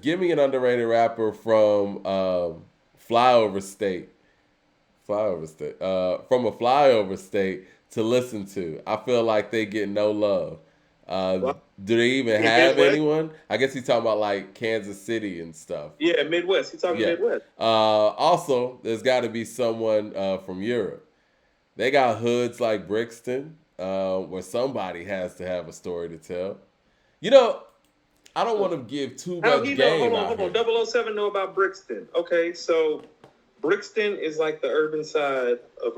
Give me an underrated rapper from flyover state, from a flyover state to listen to. I feel like they get no love. Uh, Well, do they even in have Midwest? anyone? I guess he's talking about like Kansas City and stuff. Yeah, Midwest. He's talking Yeah. Midwest. Also, there's got to be someone from Europe. They got hoods like Brixton, where somebody has to have a story to tell. You know, I don't want to give too How he much know? game Hold on, out hold on. here. 007 know about Brixton. Okay, so Brixton is like the urban side of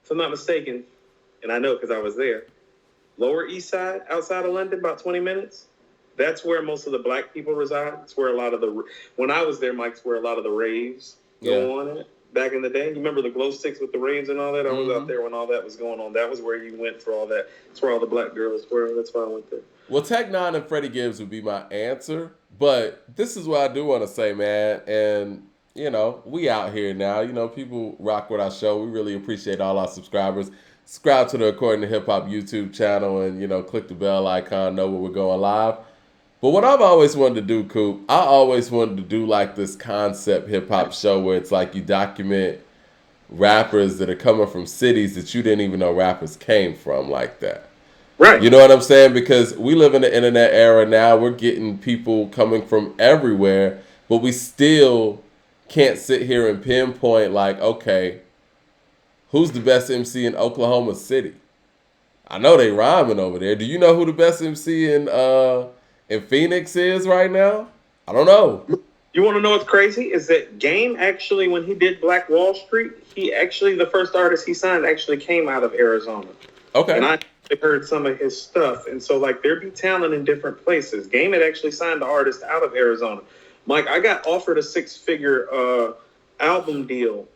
if I'm not mistaken, and I know because I was there. Lower East Side, outside of London, about 20 minutes. That's where most of the black people reside. It's where a lot of when I was there, Mike's where a lot of the raves Yeah. go on at back in the day. You remember the glow sticks with the raves and all that? I was out Mm-hmm. there when all that was going on. That was where you went for all that. That's where all the black girls were. That's why I went there. Well, Tech Nine and Freddie Gibbs would be my answer, but this is what I do want to say, man. And we out here now. People rock with our show. We really appreciate all our subscribers. Subscribe to the According to Hip Hop YouTube channel, and click the bell icon. Know when we're going live. But what I've always wanted to do, Coop, I always wanted to do like this concept hip hop show where it's like you document rappers that are coming from cities that you didn't even know rappers came from, like that. Right. You know what I'm saying? Because we live in the internet era now. We're getting people coming from everywhere, but we still can't sit here and pinpoint like, okay, who's the best MC in Oklahoma City? I know they rhyming over there. Do you know who the best MC in Phoenix is right now? I don't know. You want to know what's crazy? Is that Game actually, when he did Black Wall Street, he actually, the first artist he signed actually came out of Arizona. And Okay. I heard some of his stuff. And so, like, there be talent in different places. Game had actually signed the artist out of Arizona. Mike, I got offered a six-figure album deal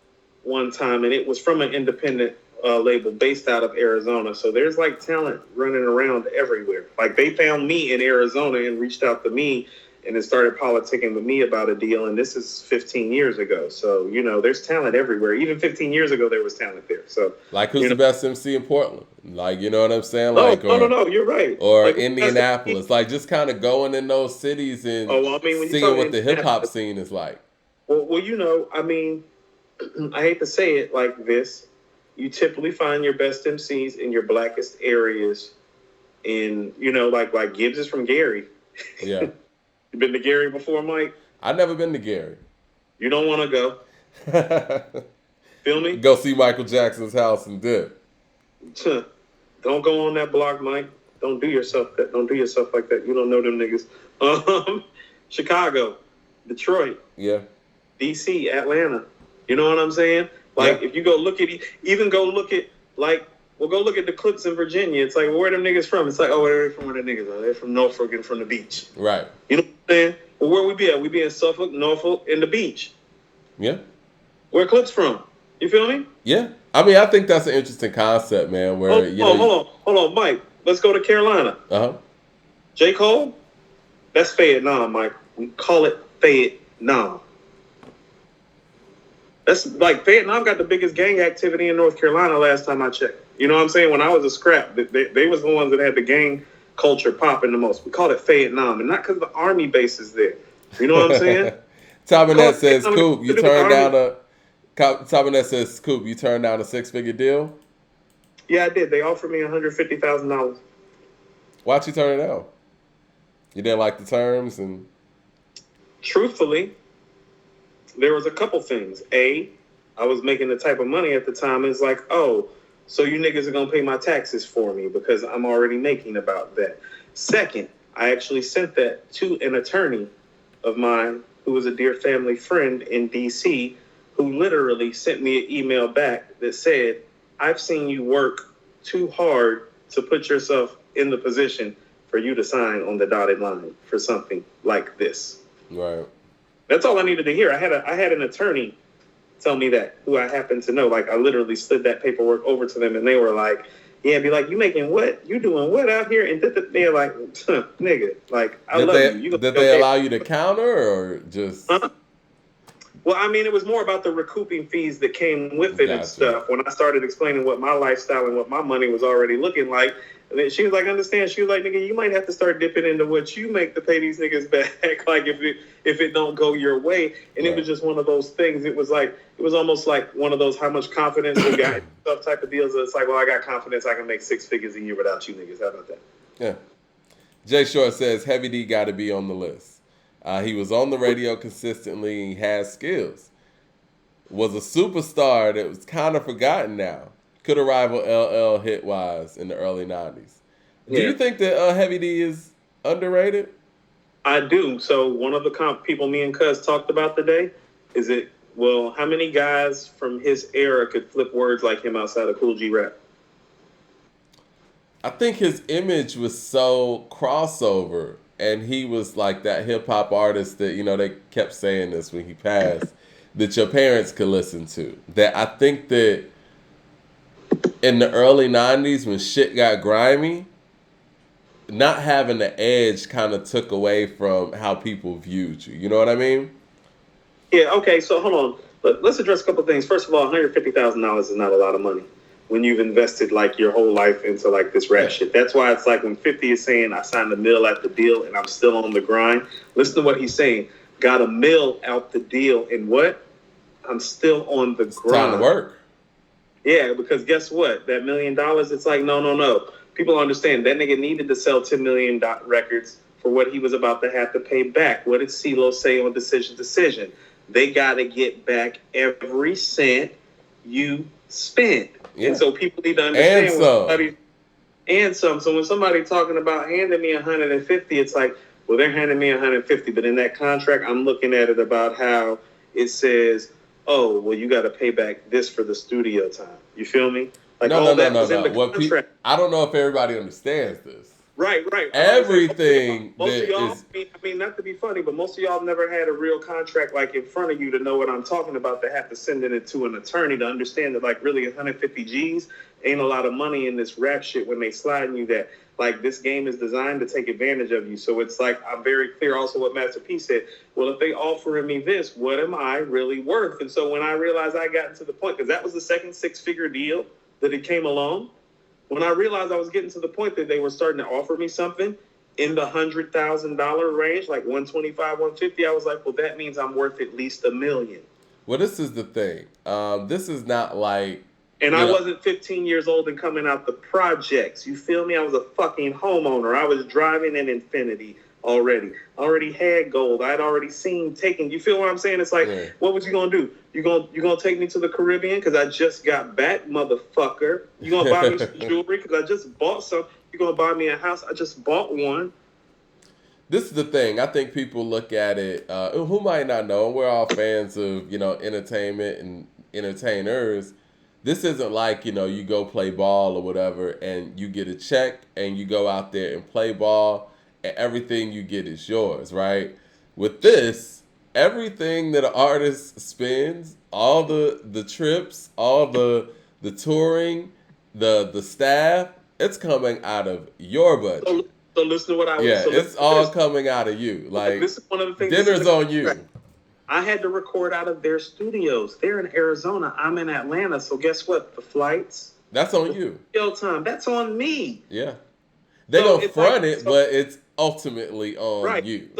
one time, and it was from an independent label based out of Arizona. So there's, like, talent running around everywhere. Like, they found me in Arizona and reached out to me and then started politicking with me about a deal. And this is 15 years ago. So, there's talent everywhere. Even 15 years ago, there was talent there. So, Like who's you the know, best MC in Portland? Like, you know what I'm saying? no, Like no, no, or no. You're right. or Like, Indianapolis. Like just kind of going in those cities and oh, well, I mean, when you seeing talk what the hip hop Indianapolis, scene is like. well, I mean, I hate to say it like this. You typically find your best MCs in your blackest areas. In like Gibbs is from Gary. Yeah. You been to Gary before, Mike? I've never been to Gary. You don't want to go. Feel me? Go see Michael Jackson's house and dip. Don't go on that block, Mike. Don't do yourself that. Don't do yourself like that. You don't know them niggas. Chicago, Detroit, Yeah. DC, Atlanta. You know what I'm saying? Yeah. Like if you go look at even go look at like go look at the clips in Virginia. It's like where them niggas from? It's like where they from? Where the niggas are? They're from Norfolk and from the beach. Right. You know what I'm saying? Well, where we be at? We be in Suffolk, Norfolk, and the beach. Yeah. Where clips from? You feel me? Yeah. I mean, I think that's an interesting concept, man. Where Hold on, Mike. Let's go to Carolina. Uh huh. J. Cole. That's Vietnam, Mike. We call it Vietnam. That's like Vietnam got the biggest gang activity in North Carolina last time I checked. You know what I'm saying? When I was a scrap, they was the ones that had the gang culture popping the most. We call it Vietnam, and not because the army base is there. You know what I'm saying? Topping says, Vietnam Coop, you to do with turned the down army. Topping says, Coop, you turned down a 6-figure deal. Yeah, I did. They offered me $150,000. Why'd you turn it down? You didn't like the terms and Truthfully, there was a couple things. I was making the type of money at the time. It's like, oh, so you niggas are gonna pay my taxes for me because I'm already making about that. Second, I actually sent that to an attorney of mine who was a dear family friend in DC, who literally sent me an email back that said, I've seen you work too hard to put yourself in the position for you to sign on the dotted line for something like this. right. That's all I needed to hear. I had an attorney tell me that, who I happen to know. Like I literally slid that paperwork over to them, and they were like, "Yeah, be like, you making what? You doing what out here?" And they're like, "Nigga, like I Did love they you. You did gonna they okay?" allow you to counter or just Huh? Well, I mean, it was more about the recouping fees that came with it and Gotcha. stuff. When I started explaining what my lifestyle and what my money was already looking like, and then she was like, "Understand?" She was like, "Nigga, you might have to start dipping into what you make to pay these niggas back. Like if it don't go your way." And it was just one of those things. It was almost like one of those how much confidence we got stuff type of deals. It's like, well, I got confidence. I can make 6 figures a year without you niggas. How about that? Yeah. Jay Short says Heavy D got to be on the list. He was on the radio consistently. He has skills. Was a superstar that was kind of forgotten now. Could have rivaled LL hit wise in the early '90s. Do you think that Heavy D is underrated? I do. So one of the people me and Cuz talked about today is it. Well, how many guys from his era could flip words like him outside of Cool G Rap? I think his image was so crossover, and he was like that hip hop artist that they kept saying this when he passed, that your parents could listen to. That I think that in the early '90s when shit got grimy, not having the edge kind of took away from how people viewed you. You know what I mean? Yeah. Okay. So hold on. Let's address a couple of things. First of all, $150,000 is not a lot of money when you've invested like your whole life into like this rap shit. That's why it's like when 50 is saying I signed a mill at the deal and I'm still on the grind. Listen to what he's saying. Got a mill out the deal and what? I'm still on the grind. Time to work. Yeah, because guess what? That $1 million, it's like, no. People understand that nigga needed to sell 10 million records for what he was about to have to pay back. What did CeeLo say on Decision? They got to get back every cent you spent. Yeah. And so people need to understand and some. So when somebody talking about handing me 150, it's like, well, they're handing me 150, but in that contract, I'm looking at it about how it says, oh, well, you got to pay back this for the studio time. You feel me? Like no. In the contract. I don't know if everybody understands this. Right. Everything most of y'all, I mean, not to be funny, but most of y'all have never had a real contract like in front of you to know what I'm talking about. They have to send it to an attorney to understand that like really 150 G's ain't a lot of money in this rap shit when they sliding you that. Like this game is designed to take advantage of you. So it's like I'm very clear also what Master P said. Well, if they offering me this, what am I really worth? And so when I realized I got to the point, because that was the second 6-figure deal that it came along. When I realized I was getting to the point that they were starting to offer me something in the $100,000 range, like 125, 150, I was like, well, that means I'm worth at least $1 million. Well, this is the thing. This is not like. And I wasn't 15 years old and coming out the projects. You feel me? I was a fucking homeowner. I was driving an Infiniti already. I already had gold. I'd already seen taking. You feel what I'm saying? It's like, What was you gonna do? You gonna take me to the Caribbean because I just got back, motherfucker? You gonna buy me some jewelry because I just bought some? You gonna buy me a house? I just bought one. This is the thing. I think people look at it. Who might not know? We're all fans of entertainment and entertainers. This isn't like, you go play ball or whatever and you get a check and you go out there and play ball and everything you get is yours, right? With this, everything that an artist spends, all the trips, all the touring, the staff, it's coming out of your budget. So listen to what I was. Yeah, it's all coming out of you. Like, this is one of the things. Dinner's on you. I had to record out of their studios. They're in Arizona. I'm in Atlanta. So guess what? The flights. That's on you. Studio time. That's on me. Yeah. They're going to front it, but it's ultimately on you.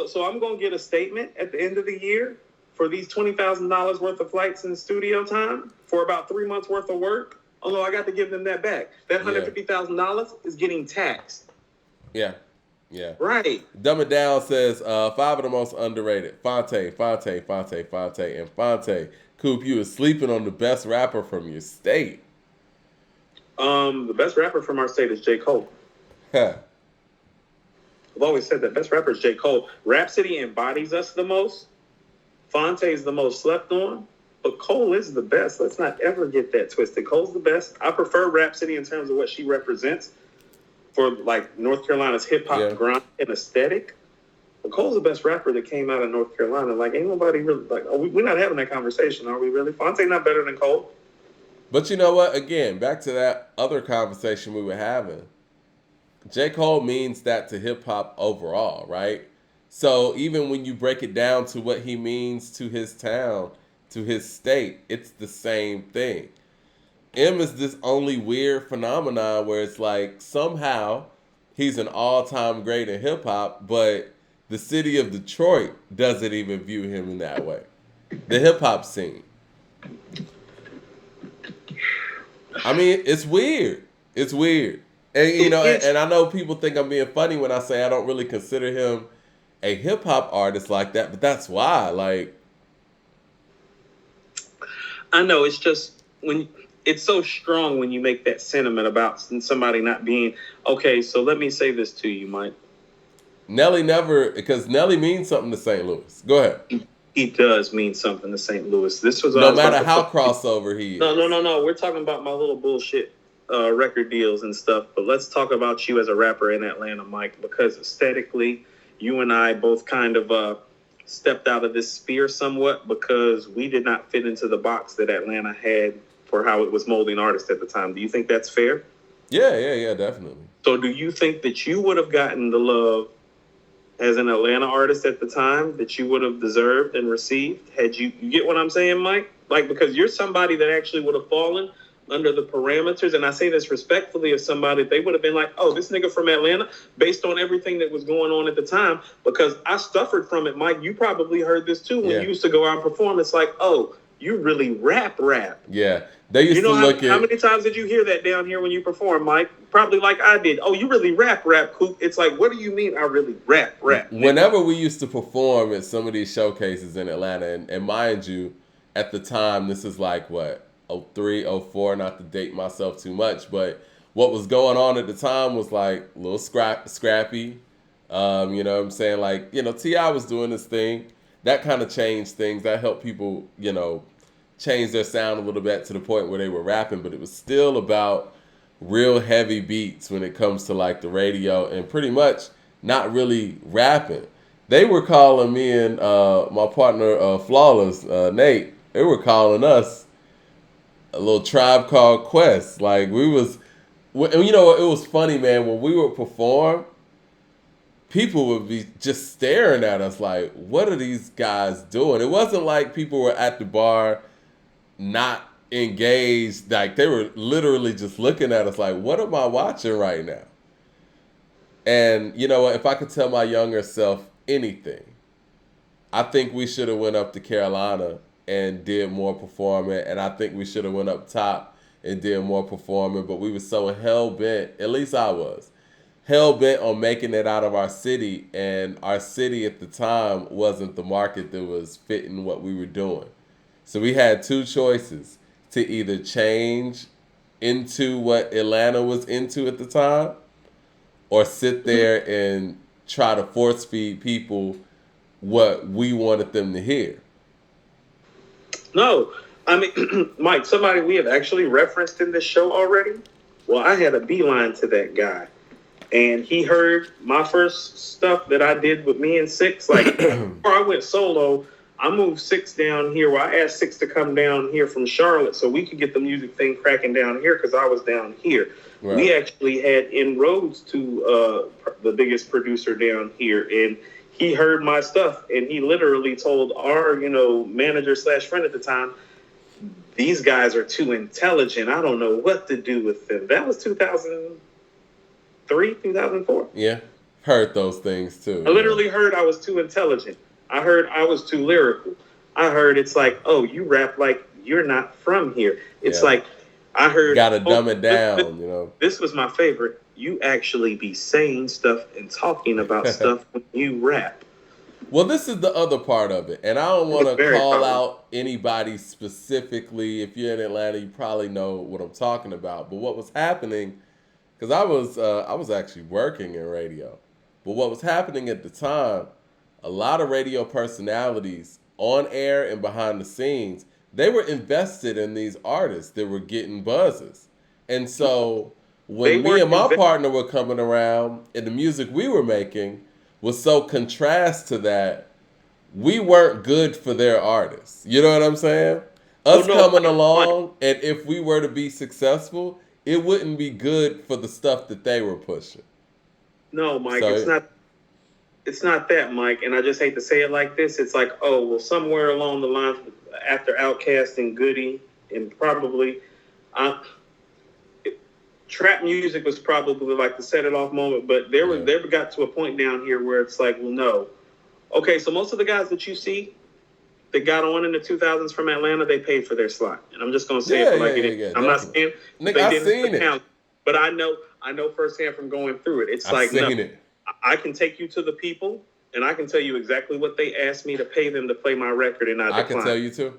So I'm going to get a statement at the end of the year for these $20,000 worth of flights and studio time for about 3 months worth of work. Although I got to give them that back. That $150,000 is getting taxed. Yeah. Right. Dumb It Down says 5 of the most underrated. Fonte, and Fonte. Coop, you is sleeping on the best rapper from your state. The best rapper from our state is J. Cole. Huh. I've always said that best rapper is J. Cole. Rhapsody embodies us the most. Fonte is the most slept on. But Cole is the best. Let's not ever get that twisted. Cole's the best. I prefer Rhapsody in terms of what she represents for like North Carolina's hip hop grind and aesthetic. But Cole's the best rapper that came out of North Carolina. Like ain't nobody really like. We're not having that conversation, are we? Really? Fonte not better than Cole. But you know what? Again, back to that other conversation we were having. J. Cole means that to hip hop overall, right? So even when you break it down to what he means to his town, to his state, it's the same thing. M is this only weird phenomenon where it's like somehow he's an all-time great in hip hop, but the city of Detroit doesn't even view him in that way. The hip hop scene. I mean, it's weird. It's weird. And and I know people think I'm being funny when I say I don't really consider him a hip hop artist like that, but that's why. Like, I know it's just when it's so strong when you make that sentiment about somebody not being okay. So let me say this to you, Mike. Nelly never, because Nelly means something to St. Louis. Go ahead. He does mean something to St. Louis. This was no matter how crossover he is. No. We're talking about my little bullshit record deals and stuff. But let's talk about you as a rapper in Atlanta, Mike, because aesthetically, you and I both kind of stepped out of this sphere somewhat because we did not fit into the box that Atlanta had for how it was molding artists at the time. Do you think that's fair? Yeah, definitely. So do you think that you would have gotten the love as an Atlanta artist at the time that you would have deserved and received had you get what I'm saying, Mike? Like, because you're somebody that actually would have fallen under the parameters, and I say this respectfully, of somebody, they would have been like, oh, this nigga from Atlanta, based on everything that was going on at the time, because I suffered from it, Mike. You probably heard this too when you used to go out and perform. It's like, oh, you really rap. Yeah. They used to look how many times did you hear that down here when you perform, Mike? Probably like I did. Oh, you really rap, Coop. It's like, what do you mean I really rap? Whenever we used to perform at some of these showcases in Atlanta, and mind you, at the time, this is like, what, 03, 04, not to date myself too much, but what was going on at the time was like a little scrappy. You know what I'm saying? Like, T.I. was doing this thing. That kind of changed things. That helped people, change their sound a little bit to the point where they were rapping, but it was still about real heavy beats when it comes to like the radio and pretty much not really rapping. They were calling me and my partner Flawless, Nate, they were calling us a little Tribe Called Quest. Like it was funny, man, when we would perform, people would be just staring at us like, what are these guys doing? It wasn't like people were at the bar not engaged. Like they were literally just looking at us like, what am I watching right now? And you know what, if I could tell my younger self anything, I think we should have went up to Carolina and did more performing, and I think we should have went up top and did more performing, but we were so hell-bent, at least I was, hell-bent on making it out of our city, and our city at the time wasn't the market that was fitting what we were doing. So we had two choices: to either change into what Atlanta was into at the time, or sit there and try to force feed people what we wanted them to hear. No, I mean, Mike, somebody we have actually referenced in this show already. Well, I had a beeline to that guy, and he heard my first stuff that I did with me and Six. Like, before I went solo, I moved Six down here. Well, I asked Six to come down here from Charlotte so we could get the music thing cracking down here because I was down here. Right. We actually had inroads to the biggest producer down here, and he heard my stuff, and he literally told our, manager / friend at the time, these guys are too intelligent. I don't know what to do with them. That was 2003, 2004. Yeah, heard those things too. I literally heard I was too intelligent. I heard I was too lyrical. I heard it's like, oh, you rap like you're not from here. It's like, I heard... Gotta dumb it down, This was my favorite. You actually be saying stuff and talking about stuff when you rap. Well, this is the other part of it. And I don't want to call out anybody specifically. If you're in Atlanta, you probably know what I'm talking about. But what was happening, because I was actually working in radio. But what was happening at the time, a lot of radio personalities on air and behind the scenes, they were invested in these artists that were getting buzzes. And so when me and my partner were coming around and the music we were making was so contrast to that, we weren't good for their artists. You know what I'm saying? Coming along, and if we were to be successful, it wouldn't be good for the stuff that they were pushing. No, Mike, it's not. it's not that, Mike, and I just hate to say it like this. It's like, oh, well, somewhere along the line, after Outkast and Goody, and probably, uh, trap music was probably like the set it off moment. But there got to a point down here where it's like, well, no, okay. So most of the guys that you see that got on in the 2000s from Atlanta, they paid for their slot, and I'm just gonna say it for like it is. I'm not saying Nick, they I didn't seen it. talent, but I know firsthand from going through it. It's I like, no, seen it. I can take you to the people, and I can tell you exactly what they asked me to pay them to play my record, and I declined. I can tell you too.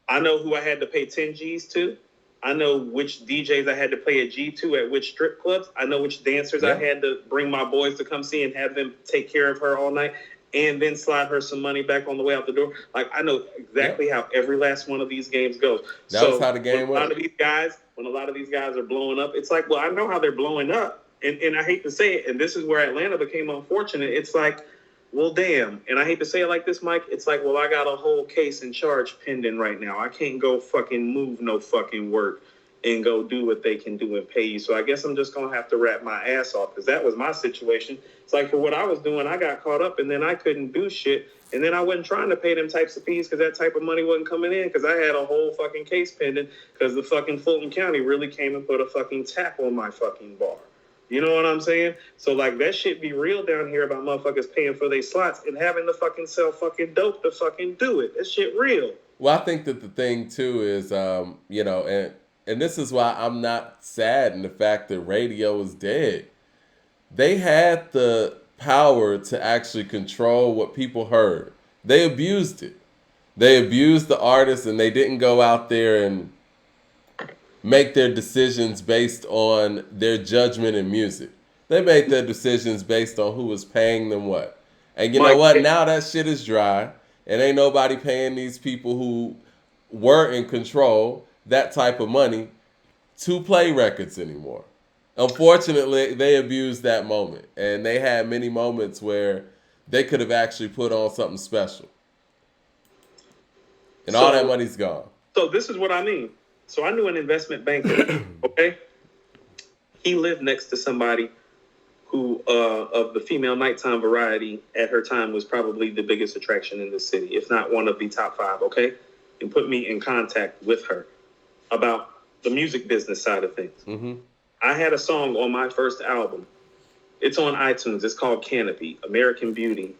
I know who I had to pay 10 G's to. I know which DJs I had to pay a G to at which strip clubs. I know which dancers I had to bring my boys to come see and have them take care of her all night and then slide her some money back on the way out the door. Like, I know exactly how every last one of these games goes. That was how the game went. When a lot of these guys are blowing up, it's like, well, I know how they're blowing up. And I hate to say it, and this is where Atlanta became unfortunate. It's like, well, damn. And I hate to say it like this, Mike. It's like, well, I got a whole case in charge pending right now. I can't go fucking move no fucking work and go do what they can do and pay you. So I guess I'm just going to have to wrap my ass off because that was my situation. It's like for what I was doing, I got caught up and then I couldn't do shit. And then I wasn't trying to pay them types of fees because that type of money wasn't coming in because I had a whole fucking case pending because the fucking Fulton County really came and put a fucking tap on my fucking bar. You know what I'm saying? So, like, that shit be real down here about motherfuckers paying for their slots and having to fucking sell fucking dope to fucking do it. That shit real. Well, I think that the thing, too, is, and this is why I'm not sad in the fact that radio is dead. They had the power to actually control what people heard. They abused it. They abused the artists, and they didn't go out there and make their decisions based on their judgment in music. They made their decisions based on who was paying them what. And you know what? Now that shit is dry. And ain't nobody paying these people who were in control that type of money to play records anymore. Unfortunately, they abused that moment. And they had many moments where they could have actually put on something special. And all that money's gone. So this is what I mean. So I knew an investment banker, okay? He lived next to somebody who, of the female nighttime variety, at her time was probably the biggest attraction in the city, if not one of the top 5, okay? And put me in contact with her about the music business side of things. Mm-hmm. I had a song on my first album. It's on iTunes. It's called Canopy, American Beauty,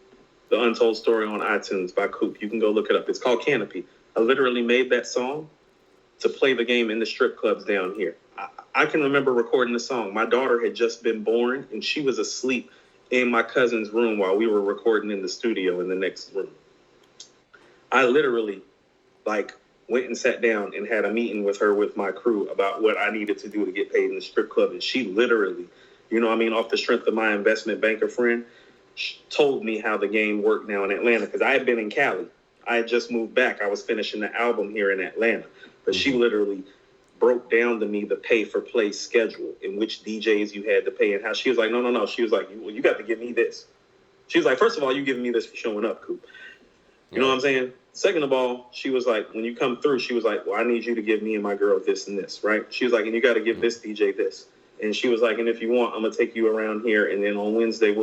The Untold Story on iTunes by Coop. You can go look it up. It's called Canopy. I literally made that song to play the game in the strip clubs down here. I can remember recording the song. My daughter had just been born, and she was asleep in my cousin's room while we were recording in the studio in the next room. I literally, went and sat down and had a meeting with her with my crew about what I needed to do to get paid in the strip club. And she literally, off the strength of my investment banker friend, told me how the game worked now in Atlanta because I had been in Cali. I had just moved back. I was finishing the album here in Atlanta. But she literally broke down to me the pay-for-play schedule in which DJs you had to pay and how she was like, no. She was like, you got to give me this. She was like, first of all, you giving me this for showing up, Coop. You know what I'm saying? Second of all, she was like, when you come through, she was like, well, I need you to give me and my girl this and this, right? She was like, and you got to give this DJ this. And she was like, and if you want, I'm going to take you around here. And then on Wednesday,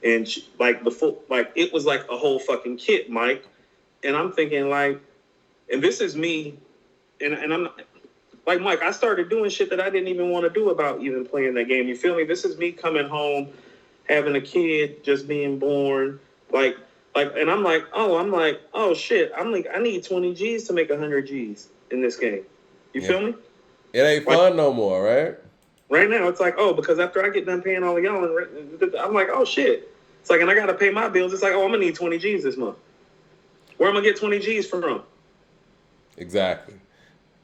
and she, it was like a whole fucking kit, Mike. And I'm thinking and this is me. And I'm like, Mike, I started doing shit that I didn't even want to do about even playing that game. You feel me? This is me coming home, having a kid, just being born. And I'm like, oh shit. I'm like, I need 20 G's to make 100 G's in this game. You feel me? It ain't fun no more, right? Right now, it's like, because after I get done paying all of y'all, I'm like, oh shit. It's like, and I got to pay my bills. It's like, I'm going to need 20 G's this month. Where am I going to get 20 G's from? Exactly.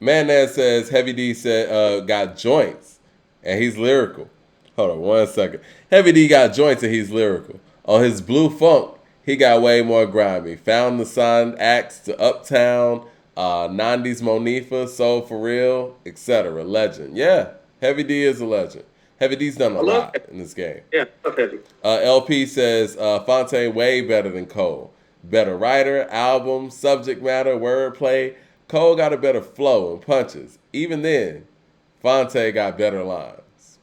Man that says Heavy D said got joints and he's lyrical. Hold on 1 second. Heavy D got joints and he's lyrical. On his Blue Funk, he got way more grimy. Found the Sun acts to Uptown, 90s Monifa, Soul for Real, etc. Legend. Yeah, Heavy D is a legend. Heavy D's done a lot in this game. Yeah, Heavy. LP says Fonte way better than Cole. Better writer, album, subject matter, wordplay. Cole got a better flow and punches. Even then, Fonte got better lines.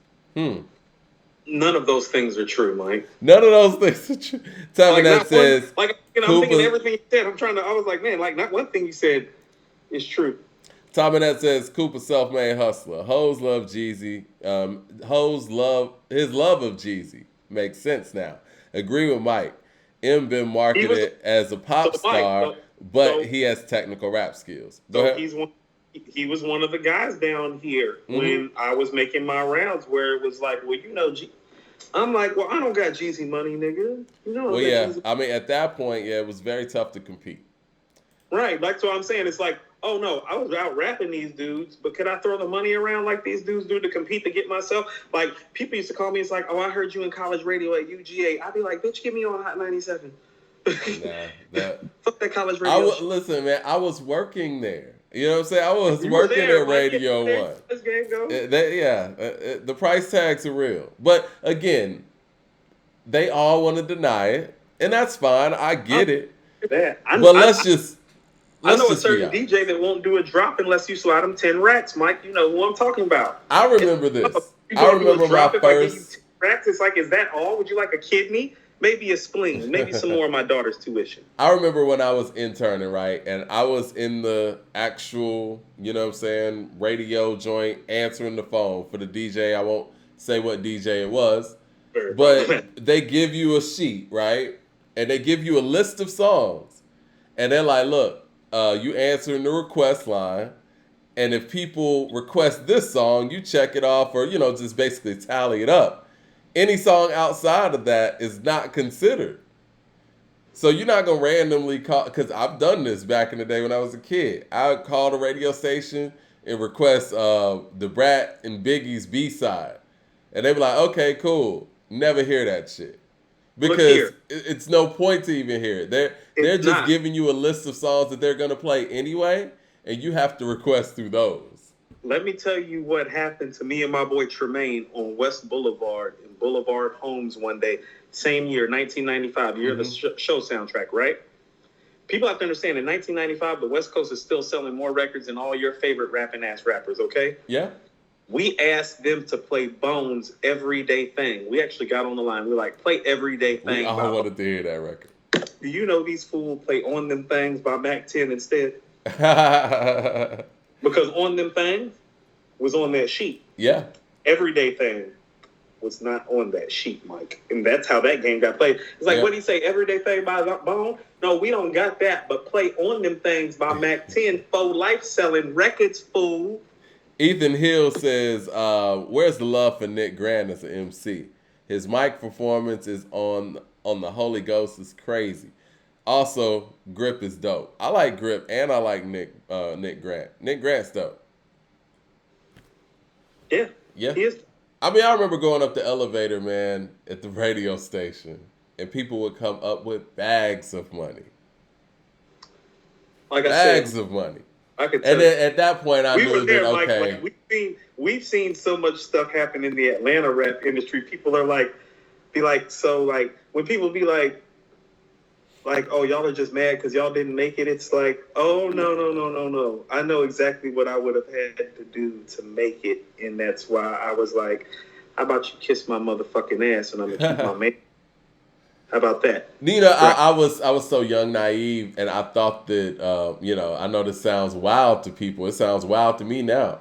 None of those things are true, Mike. None of those things are true. Tommy Like that not one. says Like I'm thinking Cooper. everything you said. I was like, man, like not one thing you said is true. Tommy that says Cooper self-made hustler. Hoes love Jeezy. Hoes love his love of Jeezy. Makes sense now. Agree with Mike. M been He was marketed as a so pop Mike. star, So but so he has technical rap skills. Go so ahead. he's one. He was one of the guys down here Mm-hmm. when I was making my rounds, where it was like, well, I'm like, well, I don't got Jeezy money, nigga. You know, I Well, don't got yeah. Jeezy. I mean, at that point, yeah, it was very tough to compete. Right. Like, so I'm saying, it's like, oh no, I was out rapping these dudes, but could I throw the money around like these dudes do to compete to get myself? Like, people used to call me, it's like, oh, I heard you in college radio at UGA. I'd be like, bitch, get me on Hot 97. Nah, that Fuck that college radio shit. listen, man. I was working there. You know what I'm saying? I was You were working there, at Mike. Radio Yeah, One. this game go. The price tags are real, but again, they all want to deny it, and that's fine. I get it. That. But let's I know a just be certain honest. DJ that won't do a drop unless you slide him 10 racks, Mike. You know who I'm talking about. I remember this. You I gonna do a remember drop my if I give you first. 10 racks? It's like, is that all? Would you like a kidney? Maybe a spleen. Maybe some more of my daughter's tuition. I remember when I was interning, right? And I was in the actual, you know what I'm saying, radio joint answering the phone for the DJ. I won't say what DJ it was, but they give you a sheet, right? And they give you a list of songs. And they're like, look, you answering the request line. And if people request this song, you check it off or, you know, just basically tally it up. Any song outside of that is not considered. So you're not going to randomly call, because I've done this back in the day when I was a kid. I would call the radio station and request the Brat and Biggie's B-side. And they be like, okay, cool. Never hear that shit. Because it's no point to even hear it. They're just not. giving you a list of songs that they're going to play anyway, and you have to request through those. Let me tell you what happened to me and my boy Tremaine on West Boulevard in Boulevard Homes one day. Same year, 1995, year of the show soundtrack, right? People have to understand, in 1995, the West Coast is still selling more records than all your favorite rapping ass rappers, okay? Yeah. We asked them to play Bones' Everyday Thing. We actually got on the line. We were like, play Everyday Thing. We all wanted to hear that record. Do you know these fools play On Them Things by Mac 10 instead? Because On Them Things was on that sheet. Yeah. Everyday Thing was not on that sheet, Mike. And that's how that game got played. It's like, what do you say, Everyday Thing by Bone? No, we don't got that, but play On Them Things by Mac 10 for life selling records, fool. Ethan Hill says, where's the love for Nick Grant as an MC? His mic performance is on the Holy Ghost is crazy. Also, Grip is dope. I like Grip and I like Nick Grant. Nick Grant's dope. Yeah. Yeah. He is. I mean, I remember going up the elevator, man, at the radio station, and people would come up with bags of money. Like bags of money. I could tell. And then at that point, I we knew were there, that, Mike, okay. Like, we've seen so much stuff happen in the Atlanta rap industry. People are like, when people be like, oh, y'all are just mad because y'all didn't make it. It's like, oh, no. I know exactly what I would have had to do to make it. And that's why I was like, how about you kiss my motherfucking ass and I'm going to keep my man. How about that? You know, I was so young, naive, and I thought that, I know this sounds wild to people. It sounds wild to me now.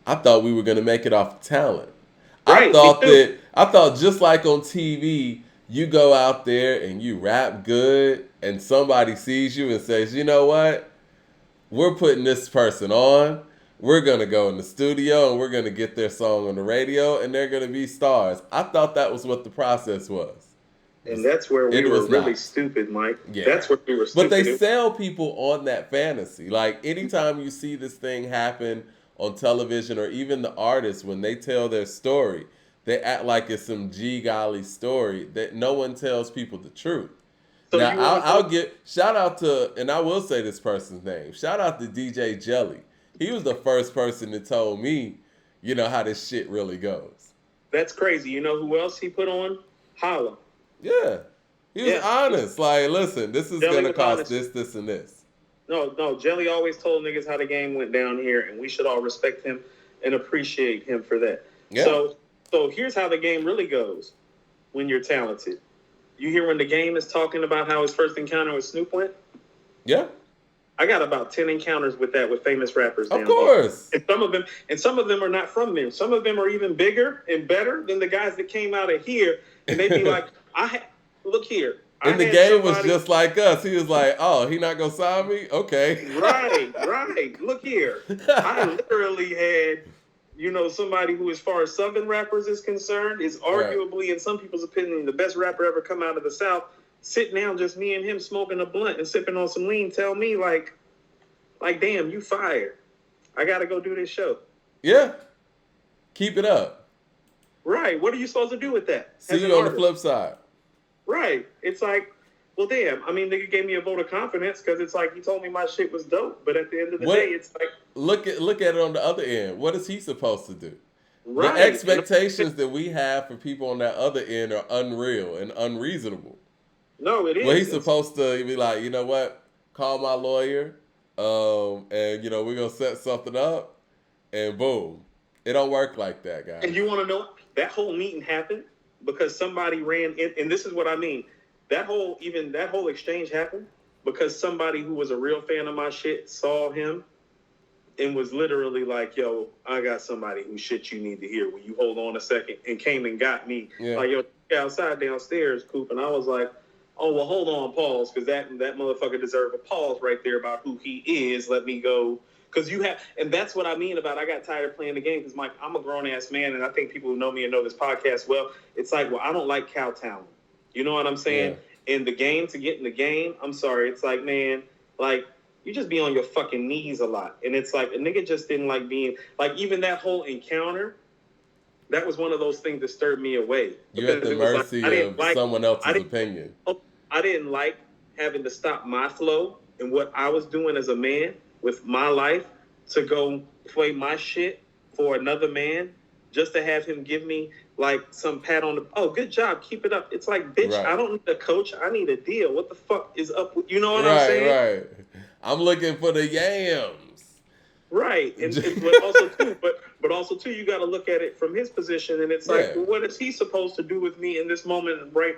I thought we were going to make it off talent. Right, I thought just like on TV, you go out there and you rap good and somebody sees you and says, you know what? We're putting this person on. We're going to go in the studio and we're going to get their song on the radio and they're going to be stars. I thought that was what the process was. And that's where we were really stupid, Mike. Yeah. That's where we were stupid. But they sell people on that fantasy. Like, anytime you see this thing happen on television or even the artists, when they tell their story, they act like it's some G-golly story that no one tells people the truth. So now, I'll give shout out to, and I will say this person's name. Shout out to DJ Jelly. He was the first person that told me, how this shit really goes. That's crazy. You know who else he put on? Holla. Yeah. He was honest. Like, listen, this is going to cost this, and this. No. Jelly always told niggas how the game went down here, and we should all respect him and appreciate him for that. Yeah. So So here's how the game really goes when you're talented. You hear when the game is talking about how his first encounter with Snoop went? Yeah. I got about 10 encounters with that with famous rappers Of down course. here. And some of them are not from there. Some of them are even bigger and better than the guys that came out of here. And they'd be like, look here. And the game was just like us. He was like, "Oh, he not gonna sign me? Okay." Right. Look here. I literally had, somebody who, as far as Southern rappers is concerned, is arguably, in some people's opinion, the best rapper ever come out of the South. Sitting down, just me and him smoking a blunt and sipping on some lean, tell me like, damn, you fired. I got to go do this show. Yeah. Keep it up. Right. What are you supposed to do with that? See you on the flip side. Right. It's like, well, damn. I mean, nigga gave me a vote of confidence because it's like he told me my shit was dope. But at the end of the day, it's like, look at it on the other end. What is he supposed to do? Right. The expectations that we have for people on that other end are unreal and unreasonable. No, it is. Well, he's supposed to be like, you know what? Call my lawyer, and we're gonna set something up, and boom. It don't work like that, guys. And you want to know, that whole meeting happened because somebody ran in, and this is what I mean. That whole exchange happened because somebody who was a real fan of my shit saw him and was literally like, yo, I got somebody whose shit you need to hear. Will you hold on a second? And came and got me. Yeah. Like, yo, outside downstairs, Coop. And I was like, oh, well, hold on, pause, because that motherfucker deserve a pause right there about who he is. Let me go. Because and that's what I mean about I got tired of playing the game because, Mike, I'm a grown-ass man, and I think people who know me and know this podcast well, it's like, well, I don't like kowtowing. You know what I'm saying? Yeah. In the game, to get in the game, I'm sorry, it's like, man, like, you just be on your fucking knees a lot. And it's like, a nigga just didn't like being, like, even that whole encounter, that was one of those things that stirred me away. You're at the mercy of someone else's opinion. I didn't like having to stop my flow and what I was doing as a man with my life to go play my shit for another man just to have him give me like some pat on the, oh, good job, keep it up. It's like, bitch, right. I don't need a coach. I need a deal. What the fuck is up with, you know what I'm saying? Right. I'm looking for the yams. Right. And but also too, you got to look at it from his position. And it's like, well, what is he supposed to do with me in this moment, right?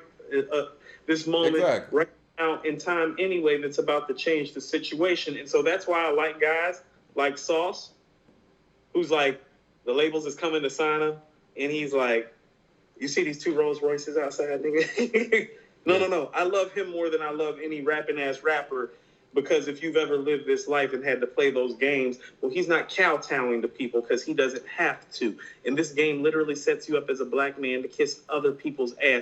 Exactly. Right now in time anyway, that's about to change the situation. And so that's why I like guys like Sauce, who's like, the labels is coming to sign him, and he's like, you see these two Rolls Royces outside, nigga? No. I love him more than I love any rapping ass rapper, because if you've ever lived this life and had to play those games, well, he's not kowtowing to people because he doesn't have to. And this game literally sets you up as a black man to kiss other people's ass.